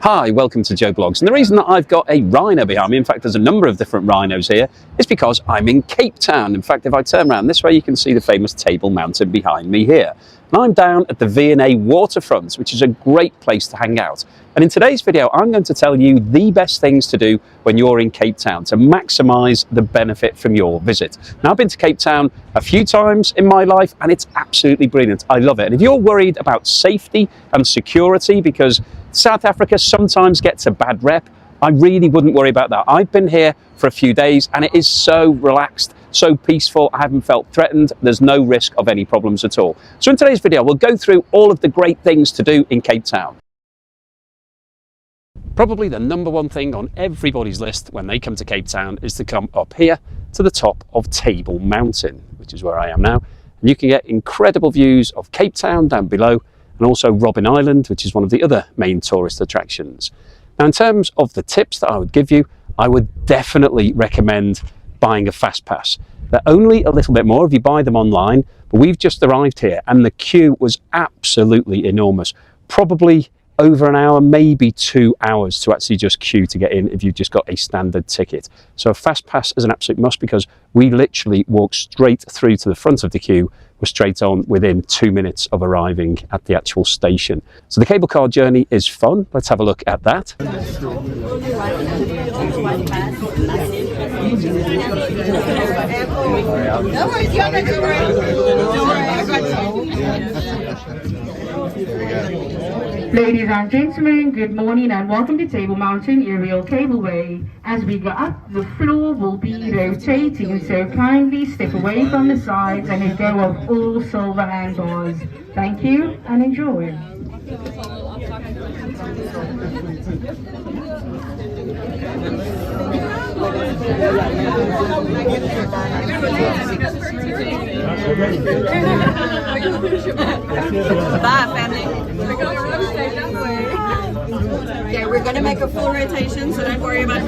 Hi, welcome to Joe Blogs, and the reason that I've got a rhino behind me, in fact there's a number of different rhinos here, is because I'm in Cape Town. In fact, if I turn around this way you can see the famous Table Mountain behind me here. And I'm down at the V&A Waterfront, which is a great place to hang out. And in today's video I'm going to tell you the best things to do when you're in Cape Town to maximise the benefit from your visit. Now, I've been to Cape Town a few times in my life and it's absolutely brilliant. I love it. And if you're worried about safety and security, because South Africa sometimes gets a bad rep, I really wouldn't worry about that. I've been here for a few days and it is so relaxed, so peaceful. I haven't felt threatened. There's no risk of any problems at all. So in today's video, we'll go through all of the great things to do in Cape Town. Probably the number one thing on everybody's list when they come to Cape Town is to come up here to the top of Table Mountain, which is where I am now. And you can get incredible views of Cape Town down below, and also Robben Island, which is one of the other main tourist attractions. Now, in terms of the tips that I would give you, I would definitely recommend buying a fast pass. They're only a little bit more if you buy them online, but we've just arrived here and the queue was absolutely enormous. Probably over an hour, maybe 2 hours to actually just queue to get in if you've just got a standard ticket. So a fast pass is an absolute must because we literally walked straight through to the front of the queue. We're straight on within 2 minutes of arriving at the actual station. So the cable car journey is fun. Let's have a look at that. Ladies and gentlemen, good morning and welcome to Table Mountain Aerial Cableway. As we go up, the floor will be rotating, so kindly step away from the sides and let go of all silver handbars. Thank you and enjoy. Bye, family. Okay, we're going to make a full rotation, so don't worry about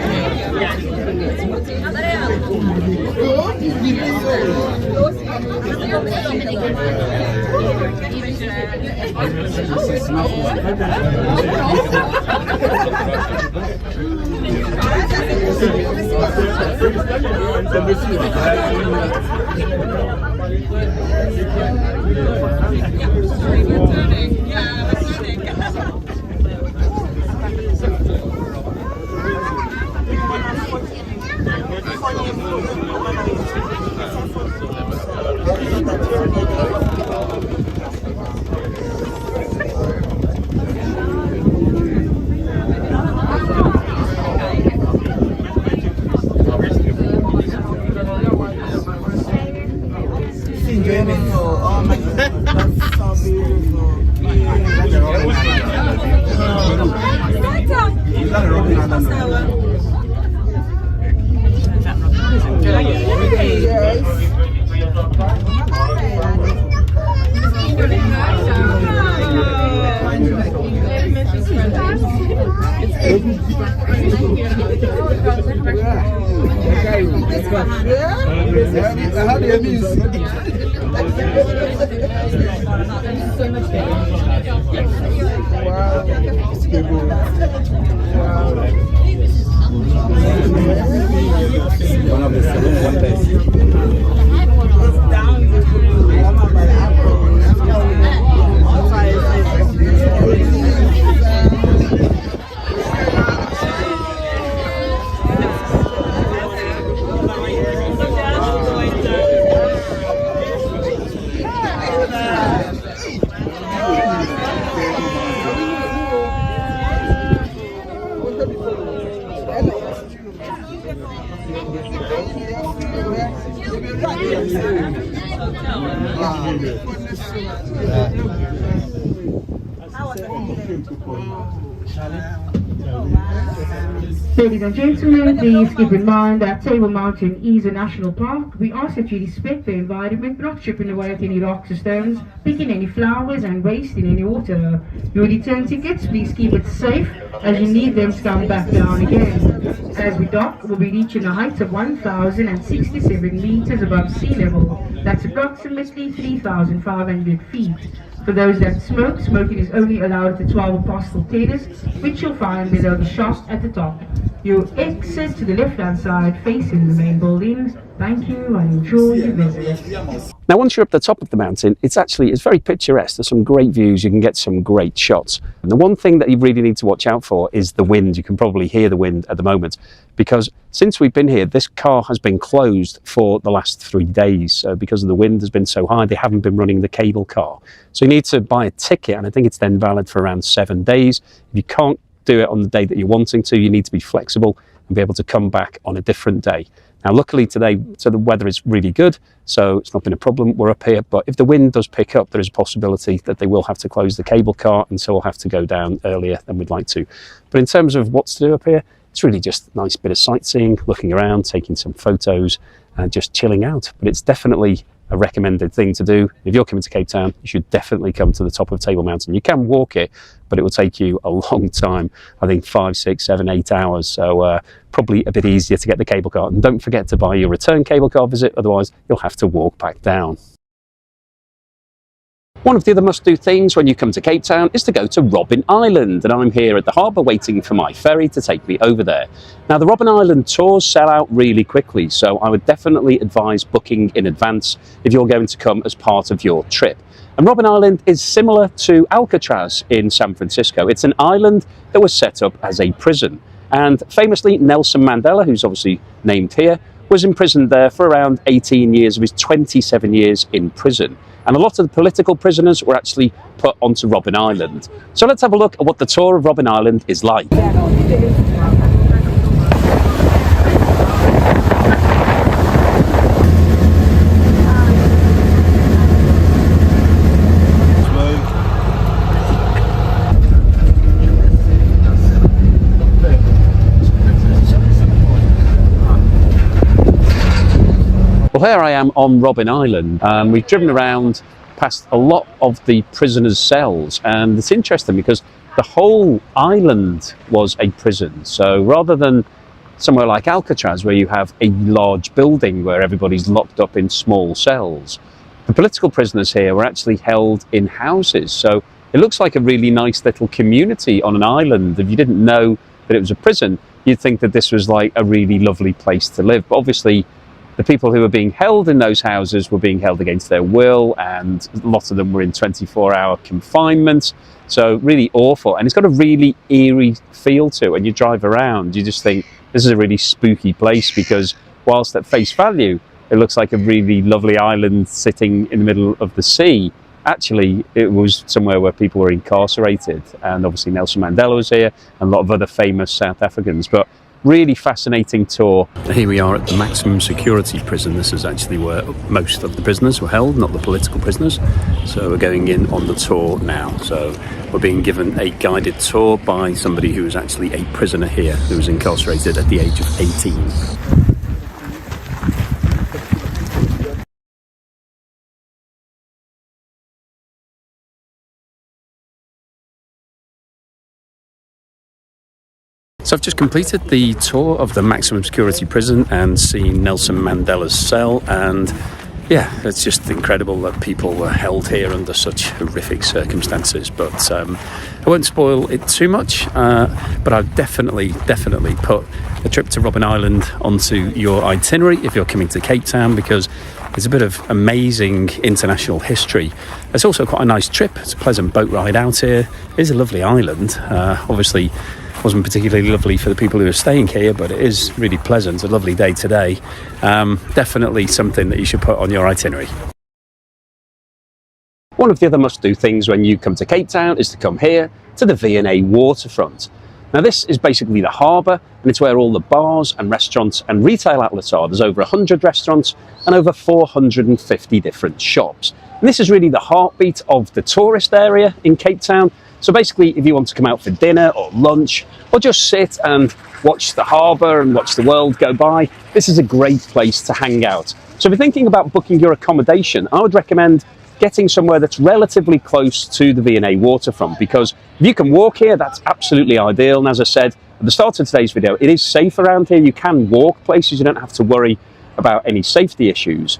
Ladies and gentlemen, please keep in mind that Table Mountain is a national park. We ask that you respect the environment, not chipping away at any rocks or stones, picking any flowers and wasting any water. Your return tickets, please keep it safe as you need them to come back down again. As we dock, we'll be reaching a height of 1,067 meters above sea level. That's approximately 3,500 feet. For those that smoke, smoking is only allowed at the 12 Apostle Terrace, which you'll find below the shop at the top. You'll exit to the left-hand side facing the main buildings. Thank you and enjoy your visit. Now once you're up the top of the mountain, it's very picturesque. There's some great views, you can get some great shots. And the one thing that you really need to watch out for is the wind. You can probably hear the wind at the moment, because since we've been here, this car has been closed for the last 3 days. So because of the wind has been so high, they haven't been running the cable car. So you need to buy a ticket, and I think it's then valid for around 7 days. If you can't do it on the day that you're wanting to, you need to be flexible and be able to come back on a different day. Now luckily today, so the weather is really good, so it's not been a problem. We're up here, but if the wind does pick up, there is a possibility that they will have to close the cable car, and so we'll have to go down earlier than we'd like to. But in terms of what's to do up here, it's really just a nice bit of sightseeing, looking around, taking some photos, and just chilling out. But it's definitely a recommended thing to do. If you're coming to Cape Town, you should definitely come to the top of Table Mountain. You can walk it, but it will take you a long time. I think 5, 6, 7, 8 hours. So probably a bit easier to get the cable car. And don't forget to buy your return cable car visit, otherwise you'll have to walk back down. One of the other must-do things when you come to Cape Town is to go to Robben Island, and I'm here at the harbour waiting for my ferry to take me over there. Now the Robben Island tours sell out really quickly, so I would definitely advise booking in advance if you're going to come as part of your trip. And Robben Island is similar to Alcatraz in San Francisco. It's an island that was set up as a prison, and famously Nelson Mandela, who's obviously named here, was imprisoned there for around 18 years of his 27 years in prison. And a lot of the political prisoners were actually put onto Robben Island. So let's have a look at what the tour of Robben Island is like. Well, here I am on Robben Island. We've driven around past a lot of the prisoners' cells, and it's interesting because the whole island was a prison. So rather than somewhere like Alcatraz, where you have a large building where everybody's locked up in small cells, the political prisoners here were actually held in houses. So it looks like a really nice little community on an island. If you didn't know that it was a prison, you'd think that this was like a really lovely place to live. But obviously, the people who were being held in those houses were being held against their will, and lots of them were in 24-hour confinement. So really awful. And it's got a really eerie feel to it. When you drive around, you just think this is a really spooky place, because whilst at face value, it looks like a really lovely island sitting in the middle of the sea, actually it was somewhere where people were incarcerated. And obviously Nelson Mandela was here, and a lot of other famous South Africans. But really fascinating tour. Here we are at the maximum security prison. This is actually where most of the prisoners were held, not the political prisoners. So we're going in on the tour now. So we're being given a guided tour by somebody who was actually a prisoner here, who was incarcerated at the age of 18. So I've just completed the tour of the maximum security prison and seen Nelson Mandela's cell, and yeah, it's just incredible that people were held here under such horrific circumstances. But I won't spoil it too much, but I've definitely put a trip to Robben Island onto your itinerary if you're coming to Cape Town, because there's a bit of amazing international history. It's also quite a nice trip. It's a pleasant boat ride out here. It is a lovely island. Obviously wasn't particularly lovely for the people who are staying here, but it is really pleasant. A lovely day today. Definitely something that you should put on your itinerary. One of the other must-do things when you come to Cape Town is to come here to the V&A Waterfront. Now this is basically the harbour, and it's where all the bars and restaurants and retail outlets are. There's over 100 restaurants and over 450 different shops. And this is really the heartbeat of the tourist area in Cape Town. So basically, if you want to come out for dinner or lunch, or just sit and watch the harbour and watch the world go by, this is a great place to hang out. So if you're thinking about booking your accommodation, I would recommend getting somewhere that's relatively close to the V&A Waterfront, because if you can walk here, that's absolutely ideal. And as I said at the start of today's video, it is safe around here. You can walk places, you don't have to worry about any safety issues.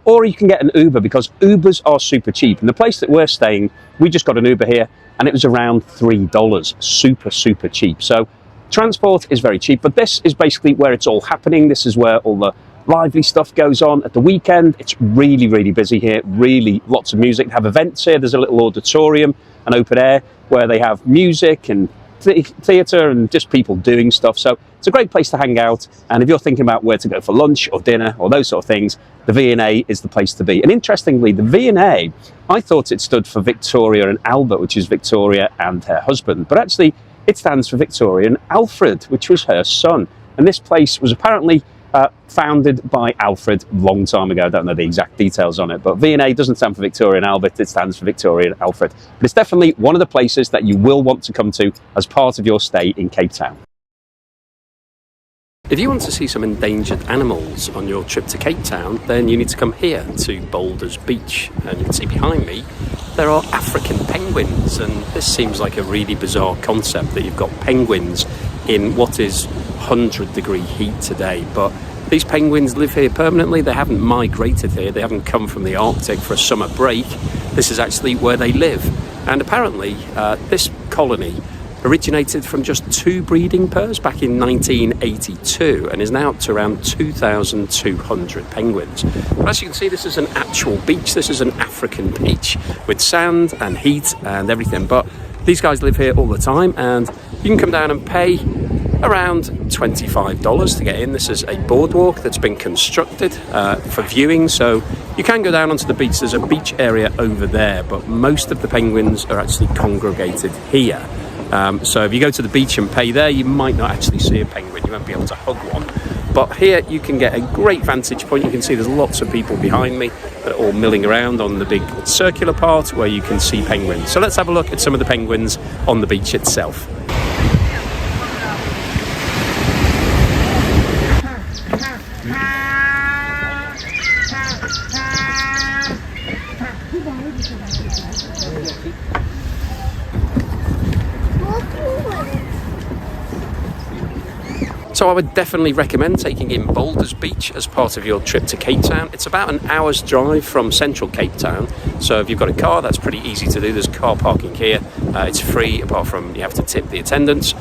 Or you can get an Uber, because Ubers are super cheap. And the place that we're staying, we just got an Uber here and it was around $3. Super cheap. So transport is very cheap, but this is basically where it's all happening. This is where all the lively stuff goes on at the weekend. It's really busy here, really lots of music. They have events here. There's a little auditorium, an open air, where they have music and theatre and just people doing stuff. So it's a great place to hang out. And if you're thinking about where to go for lunch or dinner or those sort of things, the V&A is the place to be. And interestingly, the V&A, I thought it stood for Victoria and Albert, which is Victoria and her husband, but actually it stands for Victoria and Alfred, which was her son. And this place was apparently founded by Alfred a long time ago. I don't know the exact details on it, but V&A doesn't stand for Victoria and Albert, it stands for Victoria and Alfred. But it's definitely one of the places that you will want to come to as part of your stay in Cape Town. If you want to see some endangered animals on your trip to Cape Town, then you need to come here to Boulders Beach. And you can see behind me, there are African penguins. And this seems like a really bizarre concept, that you've got penguins in what is 100-degree heat today. But these penguins live here permanently. They haven't migrated here. They haven't come from the Arctic for a summer break. This is actually where they live. And apparently, this colony originated from just 2 breeding pairs back in 1982 and is now up to around 2,200 penguins. But as you can see, this is an actual beach. This is an African beach with sand and heat and everything. But these guys live here all the time, and you can come down and pay around $25 to get in. This is a boardwalk that's been constructed for viewing, so you can go down onto the beach. There's a beach area over there, but most of the penguins are actually congregated here. So if you go to the beach and pay there, you might not actually see a penguin. You won't be able to hug one. But here you can get a great vantage point. You can see there's lots of people behind me that are all milling around on the big circular part where you can see penguins. So let's have a look at some of the penguins on the beach itself. So I would definitely recommend taking in Boulders Beach as part of your trip to Cape Town. It's about an hour's drive from central Cape Town. So if you've got a car, that's pretty easy to do. There's car parking here. It's free, apart from you have to tip the attendants.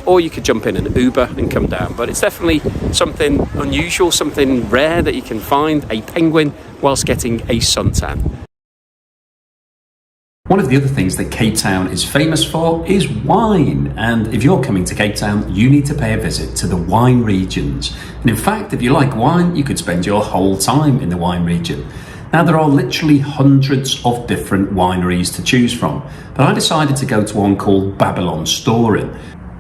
Or you could jump in an Uber and come down. But it's definitely something unusual, something rare that you can find a penguin whilst getting a suntan. One of the other things that Cape Town is famous for is wine. And if you're coming to Cape Town, you need to pay a visit to the wine regions. And in fact, if you like wine, you could spend your whole time in the wine region. Now, there are literally hundreds of different wineries to choose from, but I decided to go to one called Babylon Storing,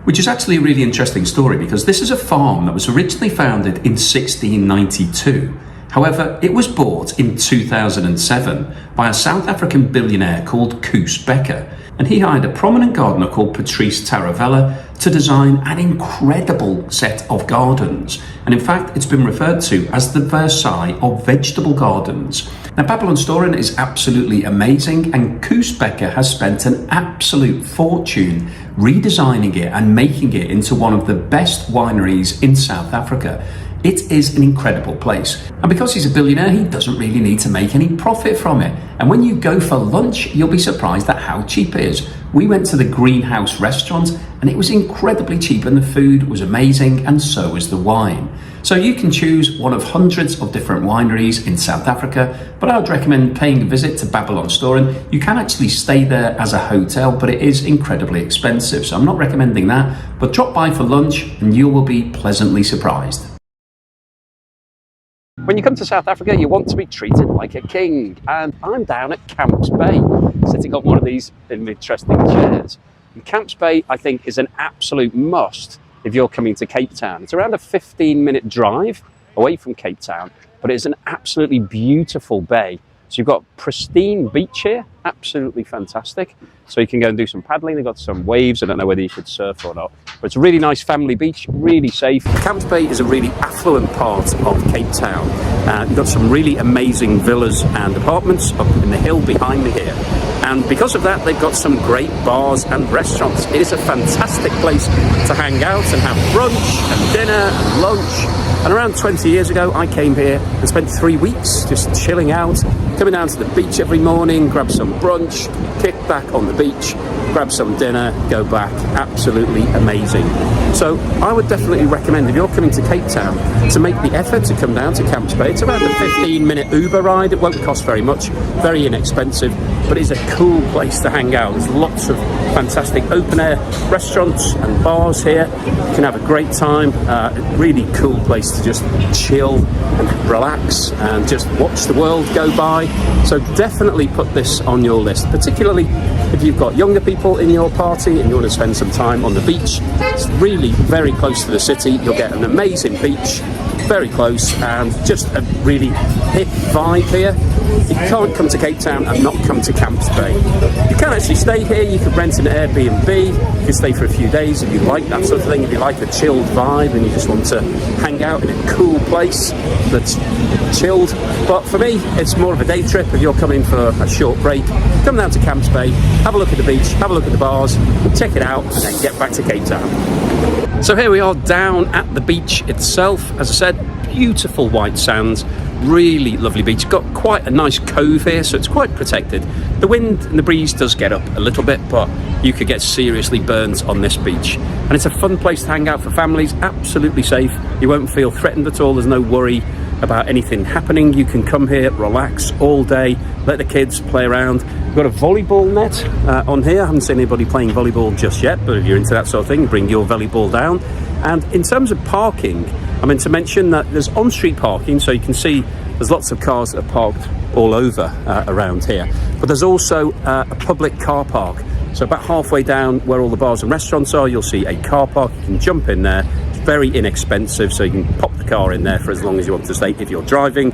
which is actually a really interesting story because this is a farm that was originally founded in 1692. However, it was bought in 2007 by a South African billionaire called Koos Becker, and he hired a prominent gardener called Patrice Taravella to design an incredible set of gardens. And in fact, it's been referred to as the Versailles of vegetable gardens. Now, Babylon Storing is absolutely amazing, and Koos Becker has spent an absolute fortune redesigning it and making it into one of the best wineries in South Africa. It is an incredible place. And because he's a billionaire, he doesn't really need to make any profit from it. And when you go for lunch, you'll be surprised at how cheap it is. We went to the Greenhouse restaurant and it was incredibly cheap, and the food was amazing, and so was the wine. So you can choose one of hundreds of different wineries in South Africa, but I would recommend paying a visit to Babylon Storing. You can actually stay there as a hotel, but it is incredibly expensive. So I'm not recommending that, but drop by for lunch and you will be pleasantly surprised. When you come to South Africa, you want to be treated like a king. And I'm down at Camps Bay, sitting on one of these interesting chairs. And Camps Bay, I think, is an absolute must if you're coming to Cape Town. It's around a 15-minute drive away from Cape Town, but it's an absolutely beautiful bay. So you've got pristine beach here, absolutely fantastic. So you can go and do some paddling. They've got some waves. I don't know whether you could surf or not, but it's a really nice family beach, really safe. Camps Bay is a really affluent part of Cape Town. You've got some really amazing villas and apartments up in the hill behind me here. And because of that, they've got some great bars and restaurants. It is a fantastic place to hang out and have brunch and dinner and lunch. And around 20 years ago, I came here and spent 3 weeks just chilling out, coming down to the beach every morning, grab some brunch, kick back on the beach, grab some dinner, go back. Absolutely amazing. So I would definitely recommend, if you're coming to Cape Town, to make the effort to come down to Camps Bay. It's around a 15-minute Uber ride. It won't cost very much, very inexpensive, but it's a cool place to hang out. There's lots of fantastic open-air restaurants and bars here. You can have a great time. A really cool place to just chill and relax and just watch the world go by. So definitely put this on your list, particularly if you've got younger people in your party and you want to spend some time on the beach. It's really very close to the city. You'll get an amazing beach, very close, and just a really hip vibe here. You can't come to Cape Town and not come to Camps Bay. You can actually stay here. You can rent an Airbnb. You can stay for a few days if you like that sort of thing. If you like a chilled vibe and you just want to hang out in a cool place that's chilled. But for me, it's more of a day trip. If you're coming for a short break, come down to Camps Bay, have a look at the beach, have a look at the bars, check it out, and then get back to Cape Town. So here we are down at the beach itself. As I said, beautiful white sands, really lovely beach. Got quite a nice cove here, so it's quite protected. The wind and the breeze does get up a little bit, but you could get seriously burnt on this beach. And it's a fun place to hang out for families, absolutely safe. You won't feel threatened at all. There's no worry about anything happening. You can come here, relax all day, let the kids play around. We've got a volleyball net on here. I haven't seen anybody playing volleyball just yet, but if you're into that sort of thing, bring your volleyball down. And in terms of parking, I meant to mention that there's on-street parking, so you can see there's lots of cars that are parked all over around here. But there's also a public car park. So about halfway down where all the bars and restaurants are, you'll see a car park. You can jump in there. It's very inexpensive, so you can pop the car in there for as long as you want to stay if you're driving.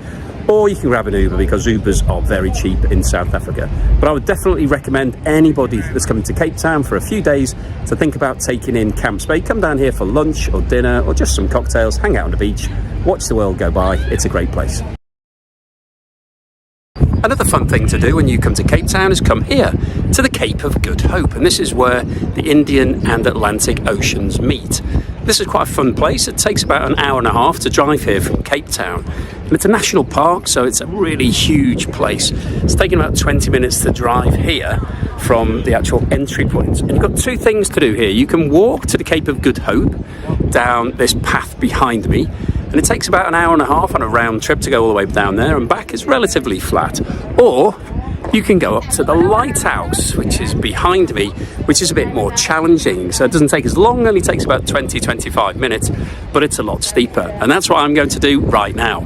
Or you can grab an Uber, because Ubers are very cheap in South Africa. But I would definitely recommend anybody that's coming to Cape Town for a few days to think about taking in Camps Bay. Come down here for lunch or dinner or just some cocktails, hang out on the beach, watch the world go by. It's a great place. Another fun thing to do when you come to Cape Town is come here to the Cape of Good Hope, and this is where the Indian and Atlantic Oceans meet. This is quite a fun place. It takes about an hour and a half to drive here from Cape Town, and it's a national park, so it's a really huge place. It's taking about 20 minutes to drive here from the actual entry point. And you've got two things to do here. You can walk to the Cape of Good Hope down this path behind me, and it takes about an hour and a half on a round trip to go all the way down there and back. It's relatively flat. Or you can go up to the lighthouse, which is behind me, which is a bit more challenging. So it doesn't take as long, only takes about 20-25 minutes, but it's a lot steeper. And that's what I'm going to do right now.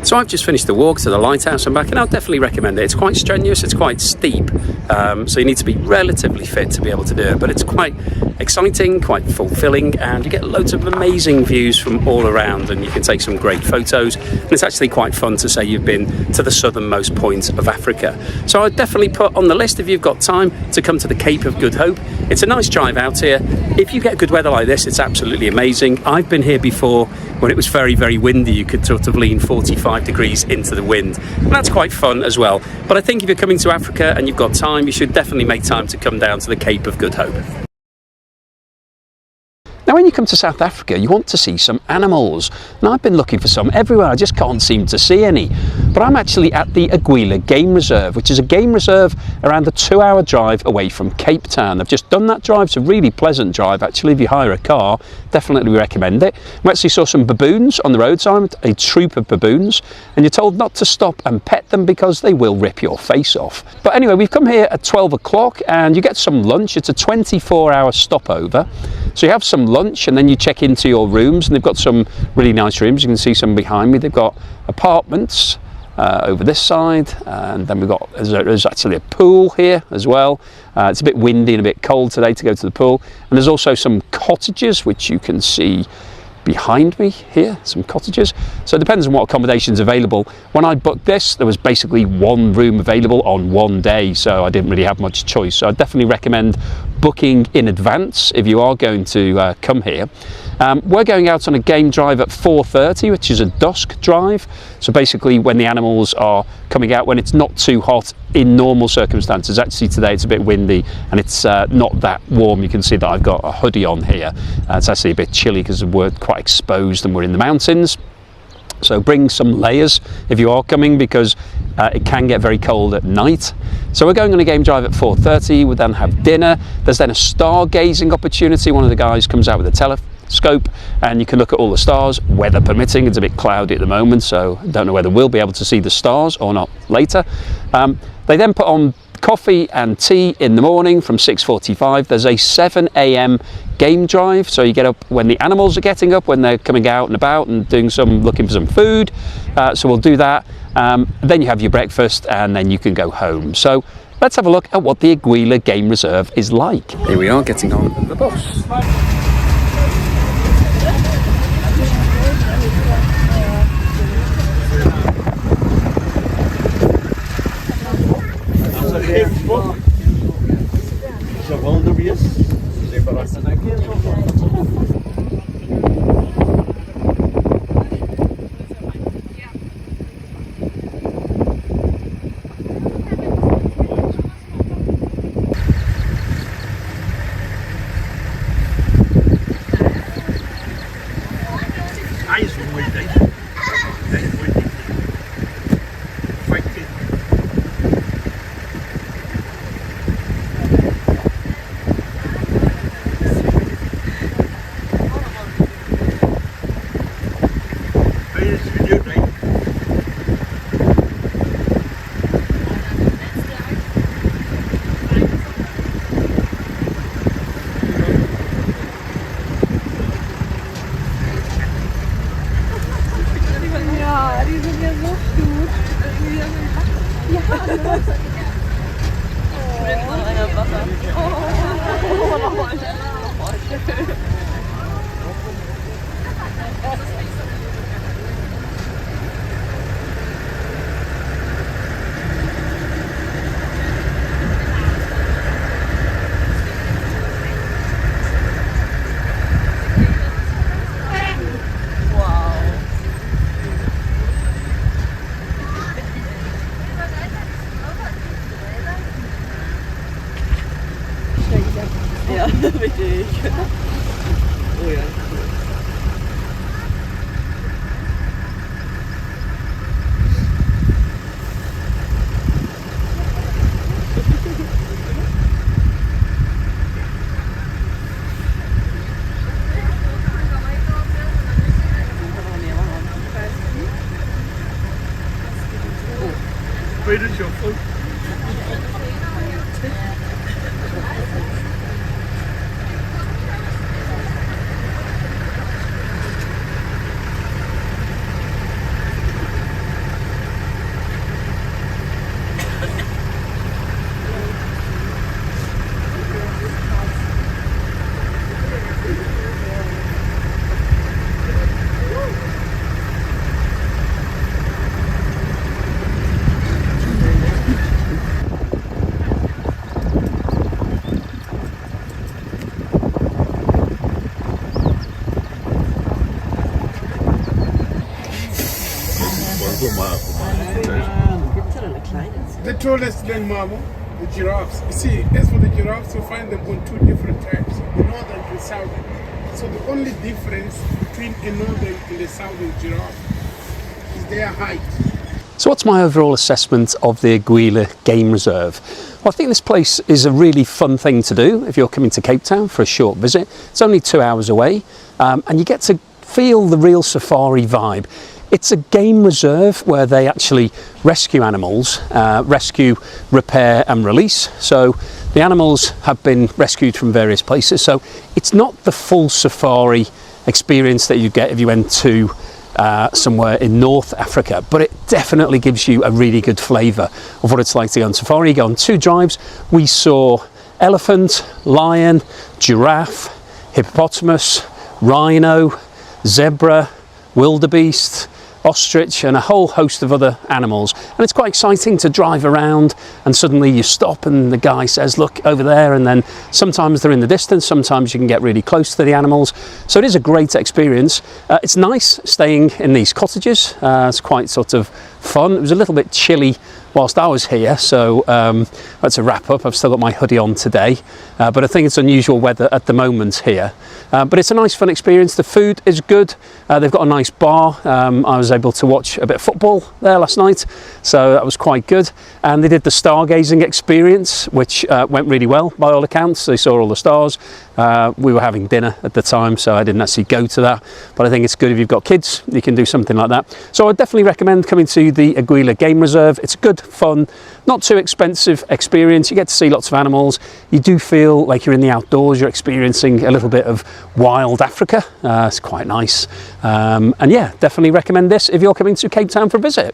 So I've just finished the walk to the lighthouse and back, and I'll definitely recommend it. It's quite strenuous, it's quite steep, so you need to be relatively fit to be able to do it, but it's quite exciting, quite fulfilling, and you get loads of amazing views from all around, and you can take some great photos, and it's actually quite fun to say you've been to the southernmost point of Africa. So I'd definitely put on the list, if you've got time, to come to the Cape of Good Hope. It's a nice drive out here. If you get good weather like this, it's absolutely amazing. I've been here before when it was very, very windy. You could sort of lean 45 degrees into the wind, and that's quite fun as well. But I think if you're coming to Africa and you've got time, you should definitely make time to come down to the Cape of Good Hope. Now, when you come to South Africa, you want to see some animals. Now, I've been looking for some everywhere. I just can't seem to see any. But I'm actually at the Aguila Game Reserve, which is a game reserve around a 2-hour drive away from Cape Town. I've just done that drive. It's a really pleasant drive, actually. If you hire a car, definitely recommend it. We actually saw some baboons on the roadside, a troop of baboons, and you're told not to stop and pet them because they will rip your face off. But anyway, we've come here at 12 o'clock and you get some lunch. It's a 24-hour stopover. So you have some lunch and then you check into your rooms, and they've got some really nice rooms. You can see some behind me. They've got apartments over this side, and then there's actually a pool here as well. It's a bit windy and a bit cold today to go to the pool, and there's also some cottages which you can see behind me here, some cottages. So it depends on what accommodation's available. When I booked this, there was basically one room available on one day, so I didn't really have much choice. So I definitely recommend booking in advance if you are going to come here. We're going out on a game drive at 4:30, which is a dusk drive. So basically when the animals are coming out, when it's not too hot in normal circumstances. Actually today it's a bit windy and it's not that warm. You can see that I've got a hoodie on here. It's actually a bit chilly because we're quite exposed and we're in the mountains. So bring some layers if you are coming, because it can get very cold at night. So we're going on a game drive at 4:30. We'll then have dinner. There's then a stargazing opportunity. One of the guys comes out with a telescope and you can look at all the stars, weather permitting. It's a bit cloudy at the moment, so I don't know whether we'll be able to see the stars or not later. They then put on coffee and tea in the morning from 6:45. There's a 7 a.m. game drive, so you get up when the animals are getting up, when they're coming out and about and looking for some food. So we'll do that. Then you have your breakfast and then you can go home. So let's have a look at what the Aguila Game Reserve is like. Here we are getting on the bus. Ja, richtig. Oh ja. The tallest grandmama, the giraffes. You see, as for the giraffes, you find them on two different types, the northern and southern. So the only difference between a northern and a southern giraffe is their height. So what's my overall assessment of the Aguila Game Reserve? Well, I think this place is a really fun thing to do if you're coming to Cape Town for a short visit. It's only 2 hours away, and you get to feel the real safari vibe. It's a game reserve where they actually rescue animals, rescue, repair and release. So the animals have been rescued from various places. So it's not the full safari experience that you get if you went to somewhere in North Africa, but it definitely gives you a really good flavour of what it's like to go on safari. You go on 2 drives. We saw elephant, lion, giraffe, hippopotamus, rhino, zebra, wildebeest, ostrich and a whole host of other animals. And it's quite exciting to drive around and suddenly you stop and the guy says, look over there, and then sometimes they're in the distance, sometimes you can get really close to the animals. So it is a great experience. It's nice staying in these cottages. It's quite sort of fun. It was a little bit chilly whilst I was here, so that's a wrap up. I've still got my hoodie on today, but I think it's unusual weather at the moment here. But it's a nice fun experience. The food is good. They've got a nice bar. I was able to watch a bit of football there last night, so that was quite good. And they did the stargazing experience, which went really well by all accounts. They saw all the stars. We were having dinner at the time, so I didn't actually go to that, but I think it's good if you've got kids, you can do something like that. So I definitely recommend coming to the Aguila Game Reserve. It's a good, fun, not too expensive experience. You get to see lots of animals. You do feel like you're in the outdoors. You're experiencing a little bit of wild Africa. It's quite nice. And yeah, definitely recommend this if you're coming to Cape Town for a visit.